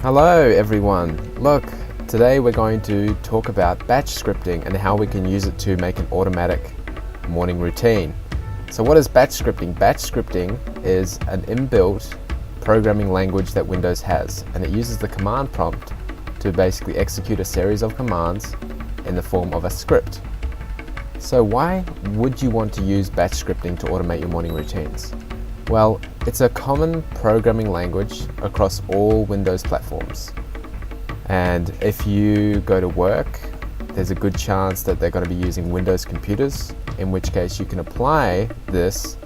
Hello everyone. Look, today we're going to talk about batch scripting and how we can use it to make an automatic morning routine. So what is batch scripting? Batch scripting is an inbuilt programming language that Windows has, and it uses the command prompt to basically execute a series of commands in the form of a script. So why would you want to use batch scripting to automate your morning routines? Well, it's a common programming language across all Windows platforms. And if you go to work, there's a good chance that they're going to be using Windows computers, in which case you can apply this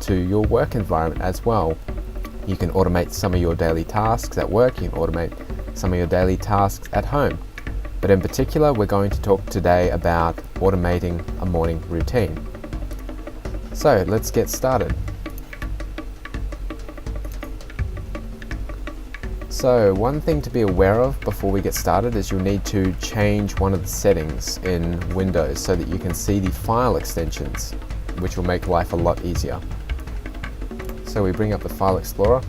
to your work environment as well. You can automate some of your daily tasks at work, you can automate some of your daily tasks at home. But in particular, we're going to talk today about automating a morning routine. So let's get started. So one thing to be aware of before we get started is you'll need to change one of the settings in Windows so that you can see the file extensions, which will make life a lot easier. So we bring up the File Explorer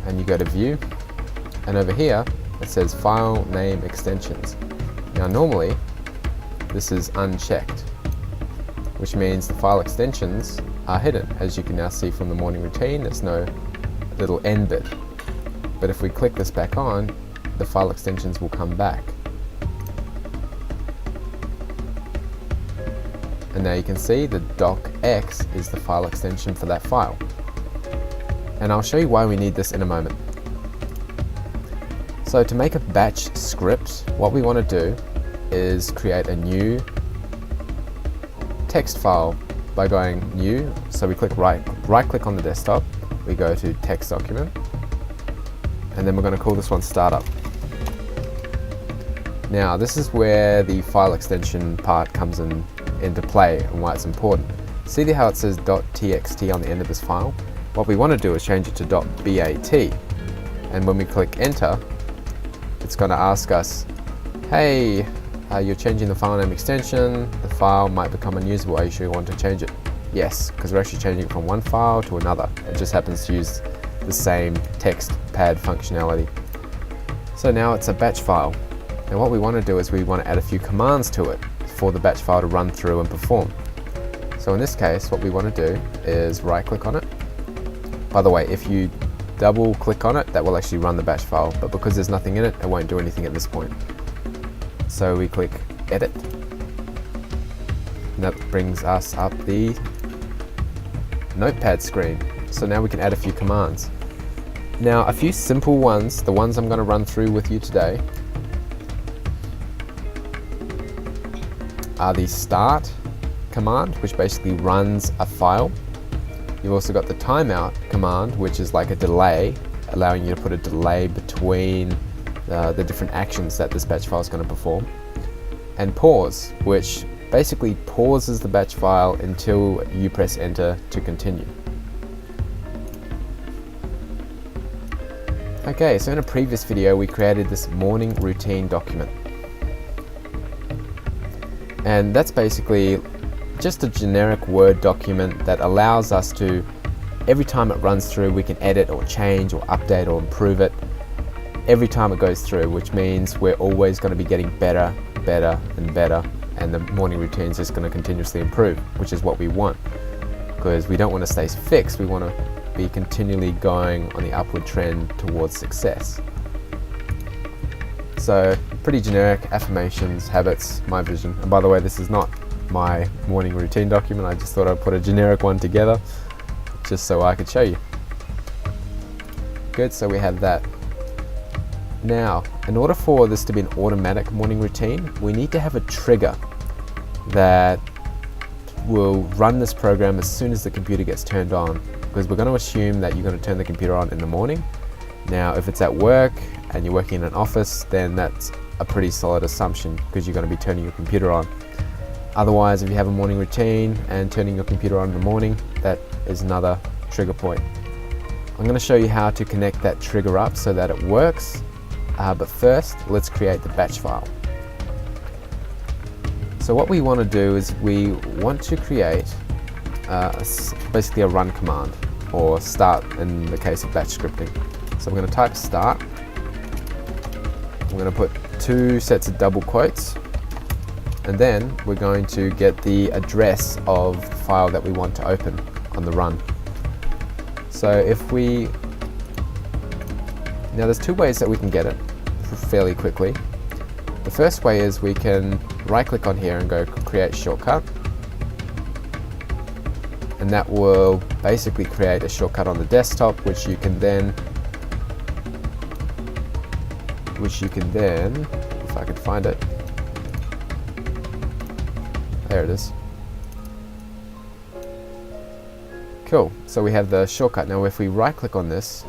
and you go to View, and over here it says File Name Extensions. Now normally this is unchecked, which means the file extensions are hidden. As you can now see from the morning routine, there's no little end bit. But if we click this back on, the file extensions will come back. And now you can see the docx is the file extension for that file. And I'll show you why we need this in a moment. So to make a batch script, what we want to do is create a new text file by going New. So we click right click on the desktop, we go to Text Document, and then we're going to call this one Startup. Now this is where the file extension part comes into play and why it's important. See how it says .txt on the end of this file? What we want to do is change it to .bat, and when we click Enter, it's going to ask us, hey, you're changing the file name extension, the file might become unusable, are you sure you want to change it? Yes, because we're actually changing it from one file to another. It just happens to use the same text pad functionality. So now it's a batch file. And what we want to do is we want to add a few commands to it for the batch file to run through and perform. So in this case, what we want to do is right click on it. By the way, if you double click on it, that will actually run the batch file, but because there's nothing in it, it won't do anything at this point. So we click Edit, and that brings us up the notepad screen. So now we can add a few commands. Now a few simple ones, the ones I'm going to run through with you today, are the start command, which basically runs a file. You've also got the timeout command, which is like a delay, allowing you to put a delay between the different actions that this batch file is going to perform. And pause, which basically pauses the batch file until you press Enter to continue. Okay, so in a previous video we created this morning routine document. And that's basically just a generic Word document that allows us to, every time it runs through, we can edit or change or update or improve it every time it goes through, which means we're always going to be getting better and better, and the morning routine is just going to continuously improve, which is what we want, because we don't want to stay fixed, we want to be continually going on the upward trend towards success. So pretty generic affirmations, habits, my vision. And by the way, this is not my morning routine document, I just thought I'd put a generic one together just so I could show you. Good, so we have that. Now, in order for this to be an automatic morning routine, we need to have a trigger that will run this program as soon as the computer gets turned on, because we're going to assume that you're going to turn the computer on in the morning. Now, if it's at work and you're working in an office, then that's a pretty solid assumption, because you're going to be turning your computer on. Otherwise, if you have a morning routine and turning your computer on in the morning, that is another trigger point. I'm going to show you how to connect that trigger up so that it works. But first, let's create the batch file. So what we want to do is we want to create basically a run command. or start in the case of batch scripting. So I'm going to type start. I'm going to put 2 sets of double quotes, and then we're going to get the address of the file that we want to open on the run. So if we, now there's 2 ways that we can get it fairly quickly. The first way is we can right click on here and go create shortcut, and that will basically create a shortcut on the desktop which you can then, if I can find it, there it is. Cool, so we have the shortcut. Now if we right click on this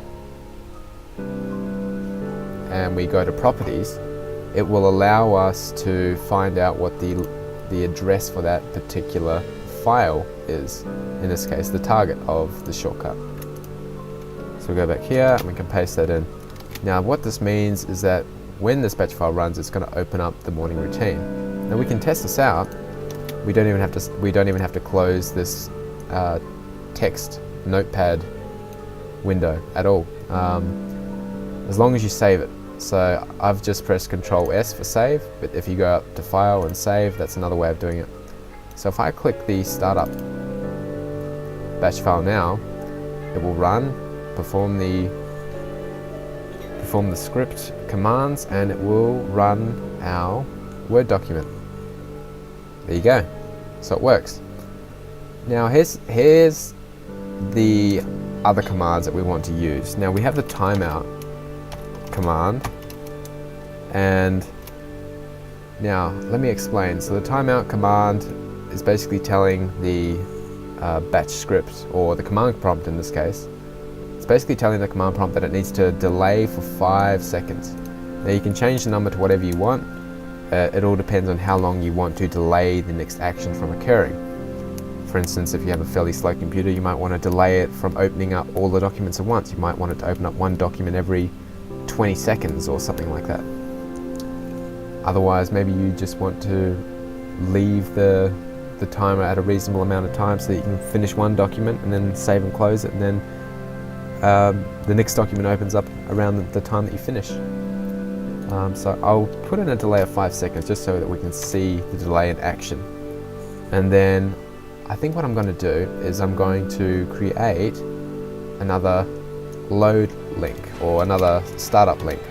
and we go to properties, it will allow us to find out what the address for that particular file is, in this case the target of the shortcut. So we go back here and we can paste that in. Now what this means is that when this batch file runs, it's going to open up the morning routine. Now we can test this out. We don't even have to close this text notepad window at all, as long as you save it. So I've just pressed Ctrl S for save, but if you go up to file and save, that's another way of doing it. So if I click the startup batch file now, it will run, perform the script commands, and it will run our Word document. There you go. So it works. Now here's the other commands that we want to use. Now we have the timeout command, and now let me explain. So the timeout command is basically telling the batch script, or the command prompt in this case, it's basically telling the command prompt that it needs to delay for 5 seconds. Now you can change the number to whatever you want. It all depends on how long you want to delay the next action from occurring. For instance, if you have a fairly slow computer, you might want to delay it from opening up all the documents at once. You might want it to open up one document every 20 seconds or something like that. Otherwise, maybe you just want to leave the timer at a reasonable amount of time so that you can finish one document and then save and close it, and then the next document opens up around the time that you finish. So I'll put in a delay of 5 seconds just so that we can see the delay in action. And then I think what I'm going to do is I'm going to create another load link, or another startup link.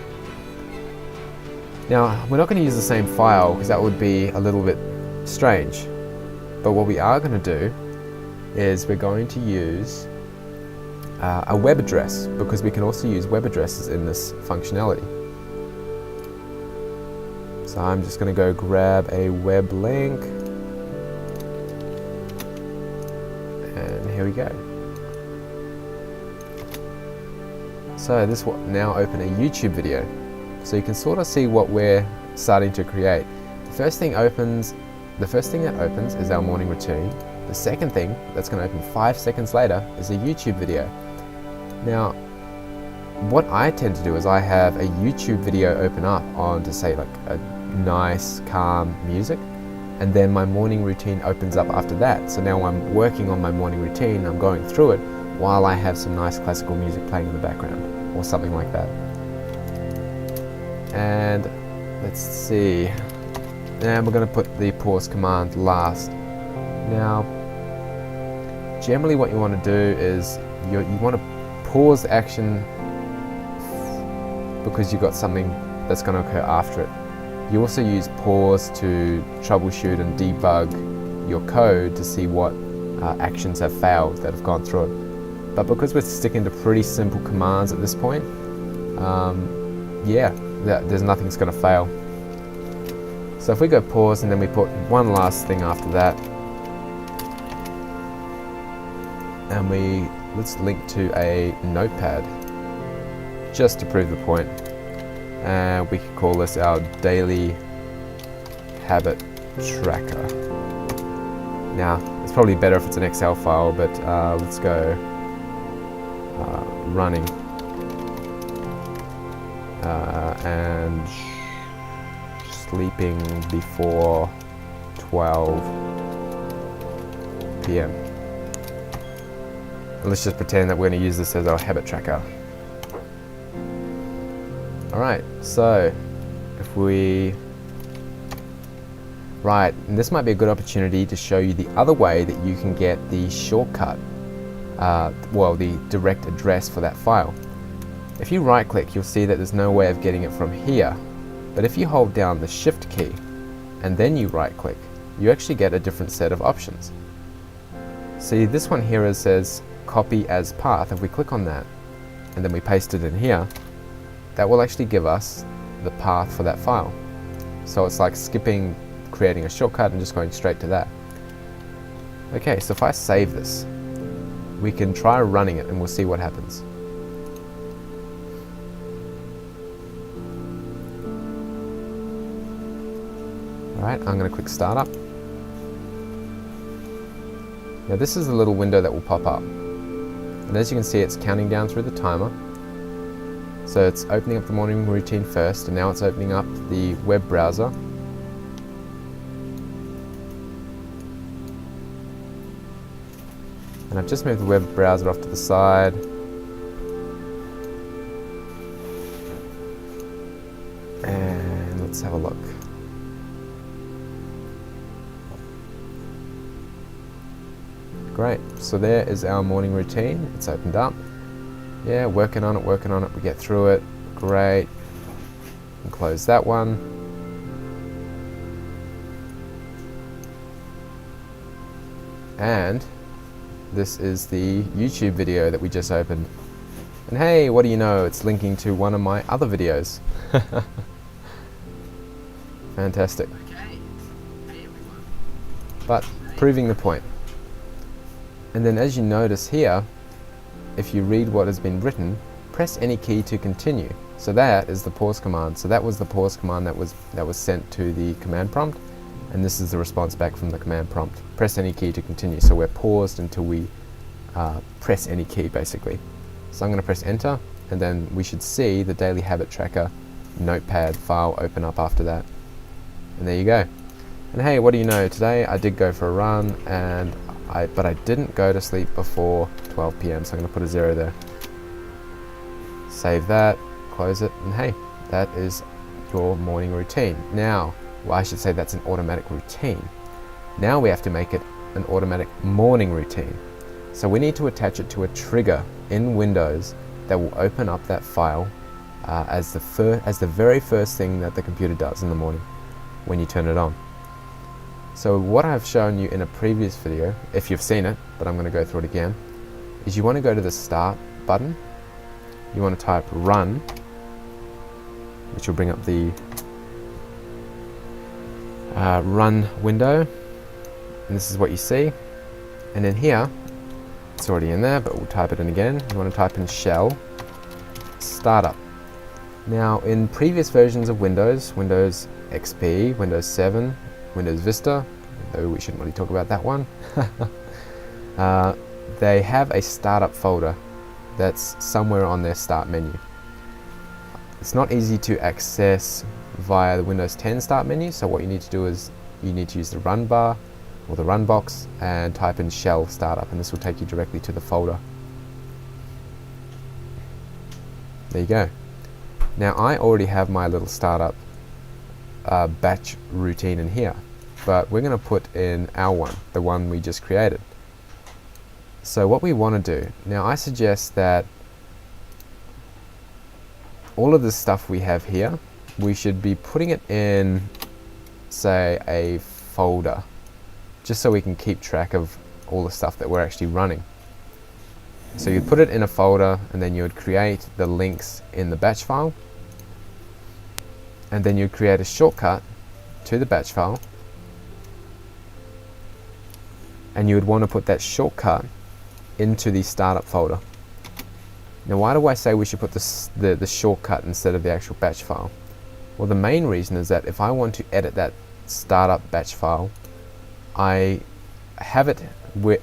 Now we're not going to use the same file because that would be a little bit strange, but what we are going to do is we're going to use a web address, because we can also use web addresses in this functionality. So I'm just going to go grab a web link, and here we go. So this will now open a YouTube video, so you can sort of see what we're starting to create. The first thing that opens is our morning routine. The second thing that's going to open 5 seconds later is a YouTube video. Now what I tend to do is I have a YouTube video open up on, to say, like a nice calm music, and then my morning routine opens up after that. So now I'm working on my morning routine, I'm going through it while I have some nice classical music playing in the background or something like that. And let's see, and we're going to put the pause command last. Now generally what you want to do is you want to pause the action because you've got something that's going to occur after it. You also use pause to troubleshoot and debug your code to see what actions have failed that have gone through it. But because we're sticking to pretty simple commands at this point, there's nothing that's going to fail. So if we go pause and then we put one last thing after that, and let's link to a notepad just to prove the point. And we could call this our daily habit tracker. Now it's probably better if it's an Excel file, but let's go running and sleeping before 12 p.m. And let's just pretend that we're going to use this as our habit tracker. Alright, so if we... Right, and this might be a good opportunity to show you the other way that you can get the shortcut, well, the direct address for that file. If you right click, you'll see that there's no way of getting it from here. But if you hold down the Shift key and then you right click, you actually get a different set of options. See, this one here says copy as path. If we click on that and then we paste it in here, that will actually give us the path for that file. So it's like skipping creating a shortcut and just going straight to that. Okay, so if I save this, we can try running it and we'll see what happens. Alright, I'm going to click Startup. Now this is the little window that will pop up. And as you can see, it's counting down through the timer. So it's opening up the morning routine first, and now it's opening up the web browser. And I've just moved the web browser off to the side. And let's have a look. Great, so there is our morning routine. It's opened up. Yeah, working on it, we get through it. Great. And close that one. And this is the YouTube video that we just opened. And hey, what do you know? It's linking to one of my other videos. Fantastic. Okay. Hey everyone. But proving the point. And then as you notice here, if you read what has been written, press any key to continue. So that is the pause command. So that was the pause command that was sent to the command prompt. And this is the response back from the command prompt. Press any key to continue. So we're paused until we press any key, basically. So I'm going to press enter, and then we should see the daily habit tracker notepad file open up after that. And there you go. And hey, what do you know? Today I did go for a run, but I didn't go to sleep before 12 p.m. So I'm going to put a 0 there. Save that, close it, and hey, that is your morning routine. Now, well, I should say that's an automatic routine. Now we have to make it an automatic morning routine. So we need to attach it to a trigger in Windows that will open up that file as the very first thing that the computer does in the morning when you turn it on. So what I've shown you in a previous video, if you've seen it, but I'm going to go through it again, is you want to go to the Start button. You want to type Run, which will bring up the Run window, and this is what you see. And then here, it's already in there, but we'll type it in again. You want to type in Shell Startup. Now, in previous versions of Windows, Windows XP, Windows 7, Windows Vista, though we shouldn't really talk about that one, they have a startup folder that's somewhere on their start menu. It's not easy to access via the Windows 10 start menu, so what you need to do is you need to use the run bar or the run box and type in Shell Startup, and this will take you directly to the folder. There you go. Now I already have my little startup batch routine in here, but we're going to put in our one, the one we just created. So what we want to do, now I suggest that all of this stuff we have here, we should be putting it in, say, a folder, just so we can keep track of all the stuff that we're actually running. So you'd put it in a folder, and then you would create the links in the batch file, and then you'd create a shortcut to the batch file, and you would want to put that shortcut into the startup folder. Now why do I say we should put the shortcut instead of the actual batch file? Well, the main reason is that if I want to edit that startup batch file, I have it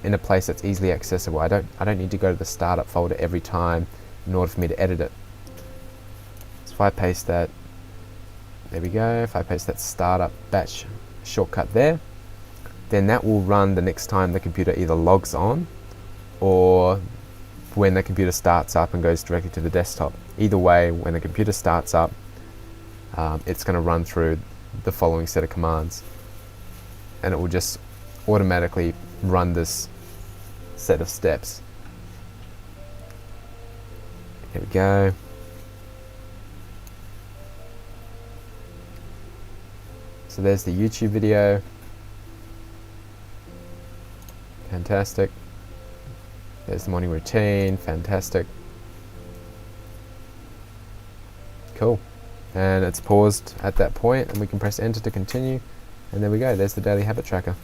in a place that's easily accessible. I don't need to go to the startup folder every time in order for me to edit it. So if I paste that, there we go, if I paste that startup batch shortcut there, then that will run the next time the computer either logs on or when the computer starts up and goes directly to the desktop. Either way, when the computer starts up, it's going to run through the following set of commands, and it will just automatically run this set of steps. Here we go. So there's the YouTube video. Fantastic. There's the morning routine. Fantastic. Cool. And it's paused at that point, and we can press enter to continue, and there we go, there's the daily habit tracker.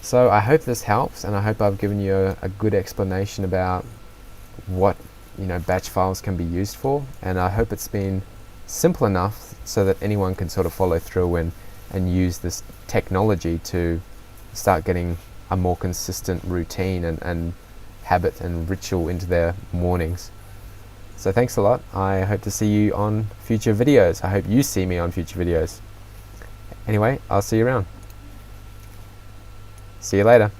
So I hope this helps, and I hope I've given you a good explanation about what batch files can be used for, and I hope it's been simple enough so that anyone can sort of follow through and use this technology to start getting a more consistent routine and habit and ritual into their mornings. So thanks a lot. I hope to see you on future videos. I hope you see me on future videos. Anyway, I'll see you around. See you later.